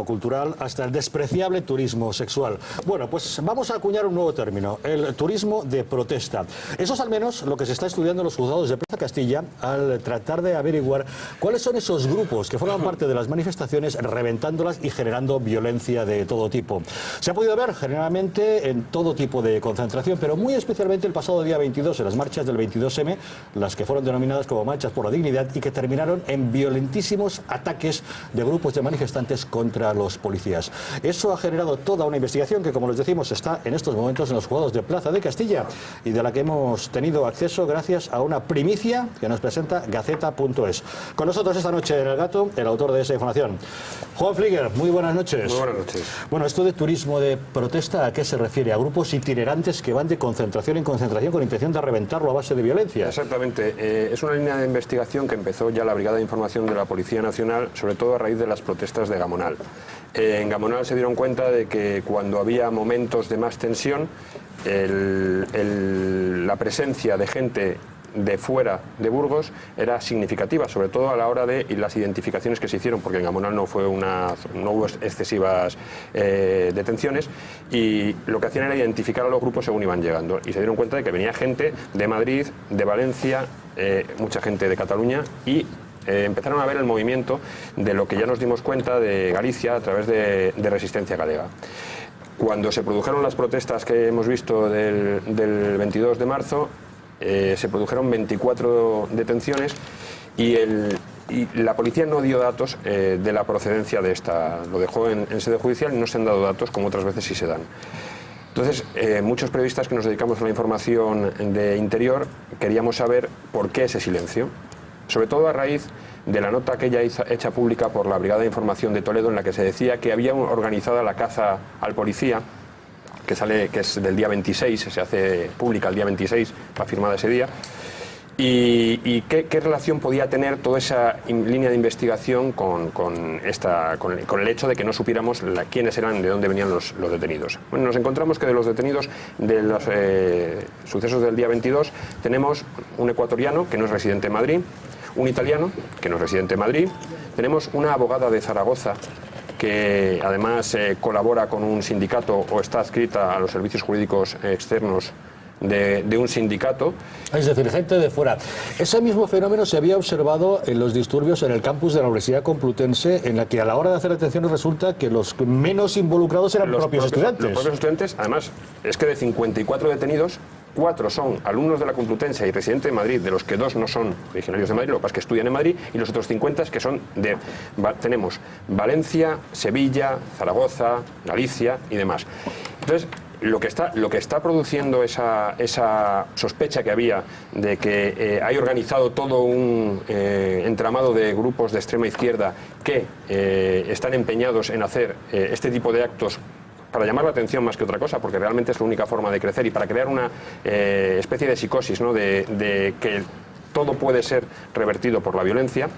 cultural hasta el despreciable turismo sexual. Bueno, pues vamos a acuñar un nuevo término, el turismo de protesta. Eso es al menos lo que se está estudiando en los juzgados de Plaza Castilla al tratar de averiguar cuáles son esos grupos que forman parte de las manifestaciones, reventándolas y generando violencia de todo tipo. Se ha podido ver generalmente en todo tipo de concentración, pero muy especialmente el pasado día 22, en las marchas del 22M, las que fueron denominadas como marchas por la dignidad y que terminaron en violentísimos ataques de grupos de manifestantes contra los policías. Eso ha generado toda una investigación que, como les decimos, está en estos momentos en los juzgados de Plaza de Castilla y de la que hemos tenido acceso gracias a una primicia que nos presenta Gaceta.es. Con nosotros esta noche en El Gato, el autor de esa información. Juan Flieger, muy buenas noches. Muy buenas noches. Bueno, esto de turismo de protesta, ¿a qué se refiere? ¿A grupos itinerantes que van de concentración en concentración con intención de reventarlo a base de violencia? Exactamente. Es una línea de investigación que empezó ya la Brigada de Información de la Policía Nacional, sobre todo a raíz de las protestas de Gamonal. En Gamonal se dieron cuenta de que cuando había momentos de más tensión, la presencia de gente de fuera de Burgos era significativa, sobre todo a la hora de las identificaciones que se hicieron, porque en Gamonal no hubo excesivas detenciones, y lo que hacían era identificar a los grupos según iban llegando, y se dieron cuenta de que venía gente de Madrid, de Valencia, mucha gente de Cataluña, y empezaron a ver el movimiento de lo que ya nos dimos cuenta de Galicia a través de Resistencia Galega. Cuando se produjeron las protestas que hemos visto del 22 de marzo, se produjeron 24 detenciones y la policía no dio datos de la procedencia de esta, lo dejó en sede judicial y no se han dado datos como otras veces sí se dan. Entonces, muchos periodistas que nos dedicamos a la información de interior queríamos saber por qué ese silencio, sobre todo a raíz de la nota aquella hecha pública por la Brigada de Información de Toledo, en la que se decía que había organizada la caza al policía, que es del día 26, se hace pública el día 26, va firmada ese día, y qué relación podía tener toda esa línea de investigación con el hecho de que no supiéramos quiénes eran, de dónde venían los detenidos. Bueno, nos encontramos que de los detenidos de los sucesos del día 22 tenemos un ecuatoriano que no es residente en Madrid, un italiano que no es residente en Madrid, tenemos una abogada de Zaragoza que además colabora con un sindicato o está adscrita a los servicios jurídicos externos de un sindicato. Es decir, gente de fuera. Ese mismo fenómeno se había observado en los disturbios en el campus de la Universidad Complutense, en la que a la hora de hacer detenciones resulta que los menos involucrados eran los propios estudiantes. Los propios estudiantes, además, es que de 54 detenidos, 4 son alumnos de la Complutense y residentes de Madrid, de los que 2 no son originarios de Madrid, lo que pasa es que estudian en Madrid, y los otros 50 que son tenemos Valencia, Sevilla, Zaragoza, Galicia y demás. Entonces, lo que está produciendo esa sospecha que había de que hay organizado todo un entramado de grupos de extrema izquierda que están empeñados en hacer este tipo de actos para llamar la atención más que otra cosa, porque realmente es la única forma de crecer y para crear una especie de psicosis, ¿no? de que todo puede ser revertido por la violencia.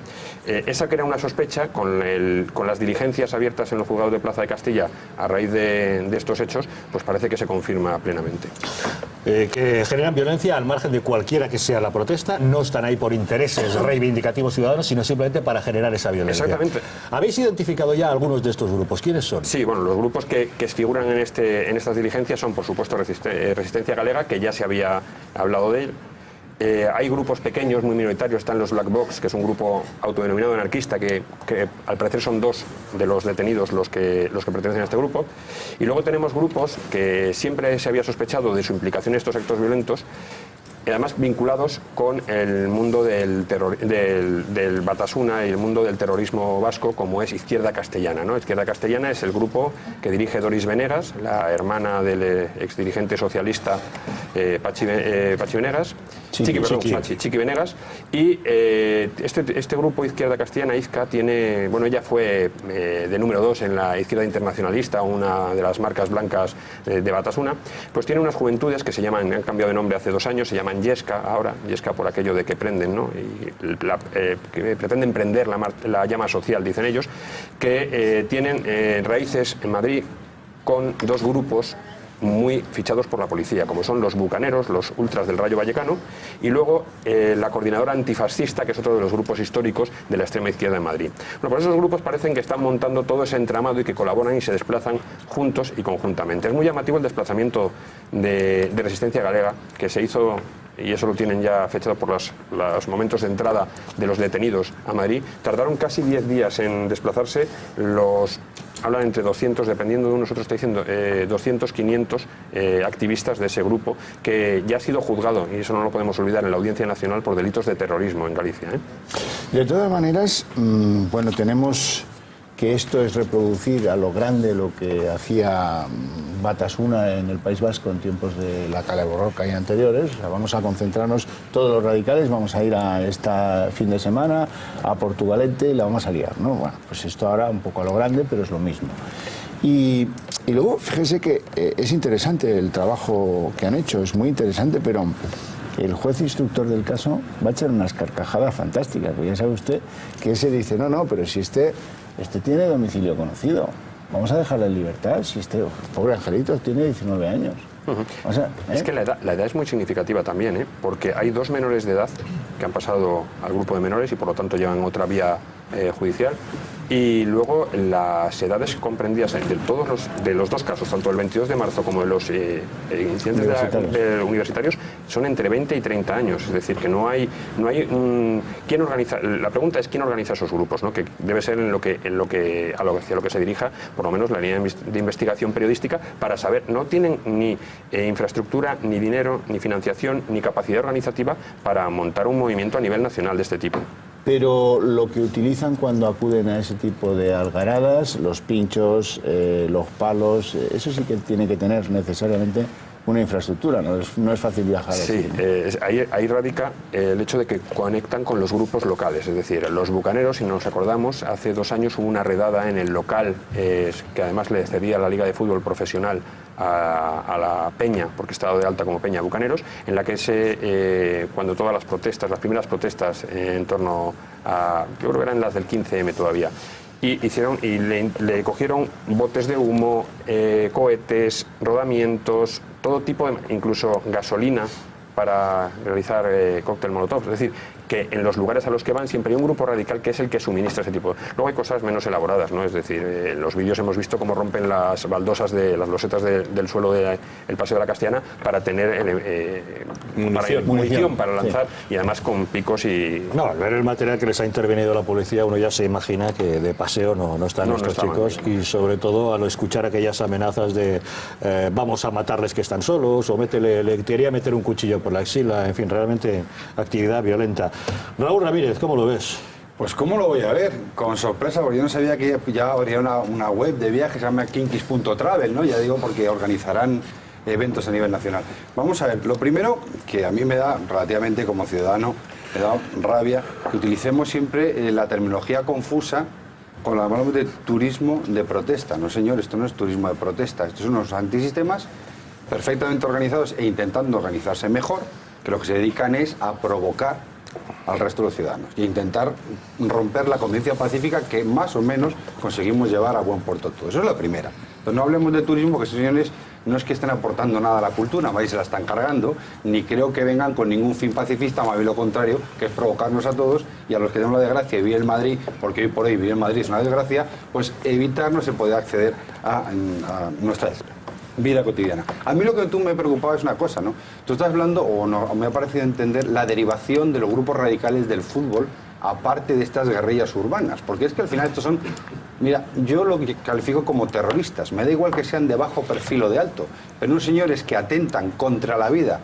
Esa que era una sospecha, con las diligencias abiertas en los juzgados de Plaza de Castilla a raíz de estos hechos, pues parece que se confirma plenamente. Que generan violencia al margen de cualquiera que sea la protesta, no están ahí por intereses reivindicativos ciudadanos, sino simplemente para generar esa violencia. Exactamente. ¿Habéis identificado ya algunos de estos grupos? ¿Quiénes son? Sí, bueno, los grupos que figuran en estas diligencias son, por supuesto, Resistencia Galega, que ya se había hablado de él. Hay grupos pequeños, muy minoritarios, están los Black Box, que es un grupo autodenominado anarquista, que al parecer son 2 de los detenidos los que pertenecen a este grupo. Y luego tenemos grupos que siempre se había sospechado de su implicación en estos actos violentos, y además vinculados con el mundo del Batasuna y el mundo del terrorismo vasco, como es Izquierda Castellana, ¿no? Izquierda Castellana es el grupo que dirige Doris Venegas, la hermana del exdirigente socialista Chiqui Venegas, y este grupo Izquierda Castellana, Izca, tiene, bueno, ella fue de número 2 en la Izquierda Internacionalista, una de las marcas blancas de Batasuna, pues tiene unas juventudes que han cambiado de nombre hace 2 años, se llaman Yesca ahora, Yesca por aquello de que prenden, ¿no? Y que pretenden prender la llama social, dicen ellos, que tienen raíces en Madrid con 2 grupos muy fichados por la policía, como son los bucaneros, los ultras del Rayo Vallecano, y luego la coordinadora antifascista, que es otro de los grupos históricos de la extrema izquierda en Madrid. Bueno, pues esos grupos parecen que están montando todo ese entramado y que colaboran y se desplazan juntos y conjuntamente. Es muy llamativo el desplazamiento de Resistencia Galega, que se hizo, y eso lo tienen ya fechado por los momentos de entrada de los detenidos a Madrid. Tardaron casi 10 días en desplazarse. Hablan entre 200, dependiendo de uno, nosotros está diciendo 200, 500 activistas de ese grupo, que ya ha sido juzgado, y eso no lo podemos olvidar, en la Audiencia Nacional por delitos de terrorismo en Galicia. De todas maneras, bueno, tenemos que esto es reproducir a lo grande lo que hacía Batasuna en el País Vasco en tiempos de la Cale Borroca y anteriores. O sea, vamos a concentrarnos todos los radicales, vamos a ir a este fin de semana a Portugalete y la vamos a liar, ¿no? Bueno, pues esto ahora un poco a lo grande, pero es lo mismo. Y luego, fíjese que es interesante el trabajo que han hecho, es muy interesante, pero el juez instructor del caso va a echar unas carcajadas fantásticas, porque ya sabe usted que ese dice, no, pero si este tiene domicilio conocido, vamos a dejarle en libertad, si este pobre angelito tiene 19 años. O sea, Es que la edad es muy significativa también, porque hay 2 menores de edad que han pasado al grupo de menores y por lo tanto llevan otra vía judicial, y luego las edades comprendidas de los 2 casos, tanto el 22 de marzo como de los incidentes universitarios, son entre 20 y 30 años, es decir, que no hay quién organiza. La pregunta es quién organiza esos grupos, ¿no? Que debe ser hacia lo que se dirija, por lo menos la línea de investigación periodística, para saber. No tienen ni infraestructura, ni dinero, ni financiación, ni capacidad organizativa para montar un movimiento a nivel nacional de este tipo. Pero lo que utilizan cuando acuden a ese tipo de algaradas, los pinchos, los palos, eso sí que tiene que tener necesariamente una infraestructura, no es fácil viajar así. Sí, ahí radica el hecho de que conectan con los grupos locales, es decir, los bucaneros, si nos acordamos, hace 2 años hubo una redada en el local, que además le cedía la Liga de Fútbol Profesional a la Peña, porque estaba de alta como Peña Bucaneros, en la que cuando todas las primeras protestas en torno a, yo creo que eran las del 15M todavía, y le cogieron botes de humo, cohetes, rodamientos, todo tipo incluso gasolina para realizar cóctel molotov. Es decir, que en los lugares a los que van siempre hay un grupo radical que es el que suministra ese tipo. Luego hay cosas menos elaboradas, ¿no? Es decir, en los vídeos hemos visto cómo rompen las baldosas de las losetas del suelo del Paseo de la Castellana para tener munición para lanzar, sí. Y además con picos y... No, al ver el material que les ha intervenido la policía, uno ya se imagina que de paseo no están estos chicos, y sobre todo al escuchar aquellas amenazas de vamos a matarles que están solos, o le quería meter un cuchillo por la axila, en fin, realmente actividad violenta. Raúl Ramírez, ¿cómo lo ves? Pues ¿cómo lo voy a ver? Con sorpresa, porque yo no sabía que ya habría una web de viajes, se llama kinkis.travel, ¿no? Ya digo, porque organizarán eventos a nivel nacional. Vamos a ver, lo primero que a mí me da, relativamente como ciudadano, me da rabia que utilicemos siempre la terminología confusa con la palabra de turismo de protesta. No, señor, esto no es turismo de protesta, estos son unos antisistemas perfectamente organizados e intentando organizarse mejor, que lo que se dedican es a provocar al resto de los ciudadanos e intentar romper la convivencia pacífica que más o menos conseguimos llevar a buen puerto todo. Eso es la primera. Entonces no hablemos de turismo, que esos señores no es que estén aportando nada a la cultura, más bien se la están cargando, ni creo que vengan con ningún fin pacifista, más bien lo contrario, que es provocarnos a todos, y a los que tenemos la desgracia de vivir en Madrid, porque hoy por hoy vivir en Madrid es una desgracia, pues evitarnos se puede acceder a nuestra vida cotidiana. A mí lo que tú me preocupaba es una cosa, ¿no? Tú estás hablando, o me ha parecido entender, la derivación de los grupos radicales del fútbol, aparte de estas guerrillas urbanas, porque es que al final estos son, mira, yo lo califico como terroristas, me da igual que sean de bajo perfil o de alto, pero unos señores que atentan contra la vida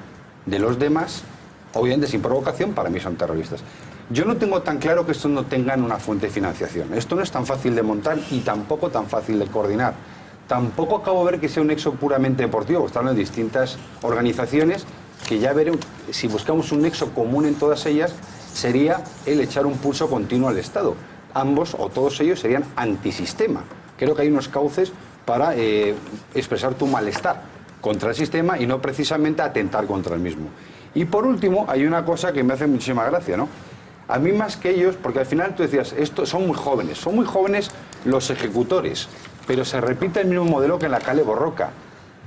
de los demás, obviamente sin provocación, para mí son terroristas. Yo no tengo tan claro que estos no tengan una fuente de financiación. Esto no es tan fácil de montar y tampoco tan fácil de coordinar. Tampoco acabo de ver que sea un nexo puramente deportivo, porque están en distintas organizaciones que ya veremos, si buscamos un nexo común en todas ellas, sería el echar un pulso continuo al Estado. Ambos o todos ellos serían antisistema. Creo que hay unos cauces para expresar tu malestar contra el sistema y no precisamente atentar contra el mismo. Y por último, hay una cosa que me hace muchísima gracia, ¿no? A mí más que ellos, porque al final tú decías, son muy jóvenes los ejecutores, pero se repite el mismo modelo que en la Cale Borroca.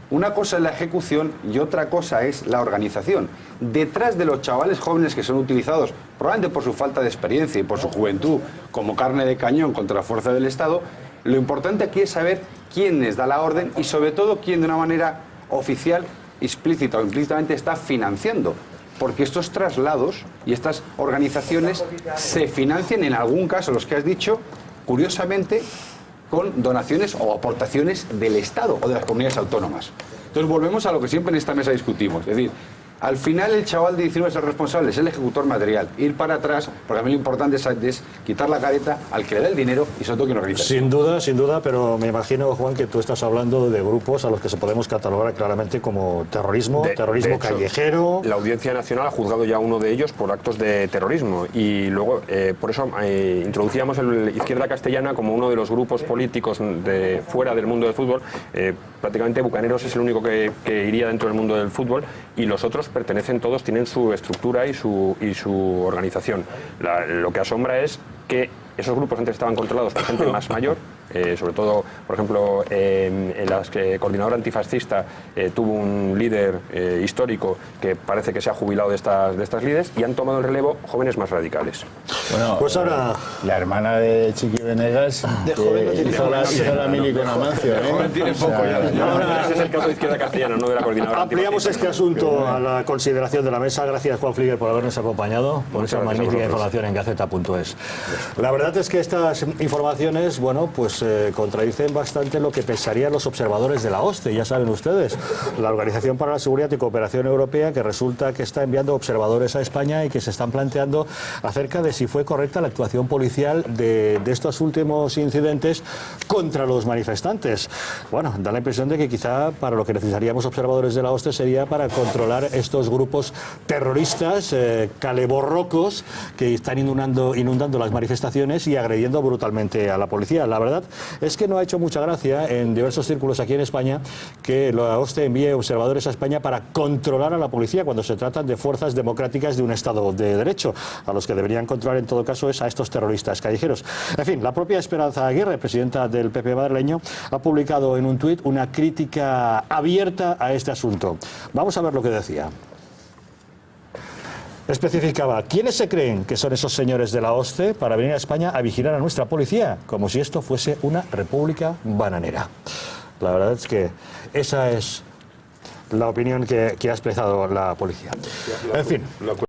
una cosa es la ejecución y otra cosa es la organización. Detrás de los chavales jóvenes que son utilizados, probablemente por su falta de experiencia y por su juventud, como carne de cañón contra la fuerza del Estado, lo importante aquí es saber quién les da la orden y sobre todo quién de una manera oficial, explícita o implícitamente está financiando. Porque estos traslados y estas organizaciones se financian en algún caso, los que has dicho, curiosamente, con donaciones o aportaciones del Estado o de las comunidades autónomas. Entonces volvemos a lo que siempre en esta mesa discutimos. Es decir, al final el chaval de 19 es el responsable, es el ejecutor material. Ir para atrás, porque a mí lo importante es quitar la careta al que le da el dinero y sobre todo quien organiza. Sin duda, pero me imagino, Juan, que tú estás hablando de grupos a los que se podemos catalogar claramente como terrorismo, terrorismo de hecho, callejero. La Audiencia Nacional ha juzgado ya uno de ellos por actos de terrorismo y luego, por eso introducíamos el Izquierda Castellana como uno de los grupos políticos de fuera del mundo del fútbol. Prácticamente Bucaneros es el único que iría dentro del mundo del fútbol y los otros pertenecen todos, tienen su estructura y su organización. Lo que asombra es que esos grupos antes estaban controlados por gente más mayor, sobre todo, por ejemplo, en la coordinadora antifascista tuvo un líder histórico que parece que se ha jubilado de estas líderes y han tomado el relevo jóvenes más radicales. Bueno, pues ahora la hermana de Chiqui Venegas hizo la mili con Amancio. Tiene poco ya. Ahora, Ese es el caso de Izquierda Castellana, no de la coordinadora ampliamos antifascista. este asunto a la consideración de la mesa. Gracias, Juan Flieger, por habernos acompañado, por esa Muchas gracias magnífica a vosotros. información en Gaceta.es. La verdad es que estas informaciones, bueno, pues contradicen bastante lo que pensarían los observadores de la OSCE. Ya saben ustedes, la Organización para la Seguridad y Cooperación Europea, que resulta que está enviando observadores a España y que se están planteando acerca de si fue correcta la actuación policial de estos últimos incidentes contra los manifestantes. Bueno, da la impresión de que quizá para lo que necesitaríamos observadores de la OSCE sería para controlar estos grupos terroristas, caleborrocos, que están inundando las manifestaciones y agrediendo brutalmente a la policía. La verdad es que no ha hecho mucha gracia en diversos círculos aquí en España que la OSCE envíe observadores a España para controlar a la policía cuando se tratan de fuerzas democráticas de un Estado de Derecho. A los que deberían controlar en todo caso es a estos terroristas callejeros. En fin, la propia Esperanza Aguirre, presidenta del PP madrileño, ha publicado en un tuit una crítica abierta a este asunto. Vamos a ver lo que decía. Especificaba, ¿quiénes se creen que son esos señores de la OSCE para venir a España a vigilar a nuestra policía? Como si esto fuese una república bananera. La verdad es que esa es la opinión que ha expresado la policía. En fin.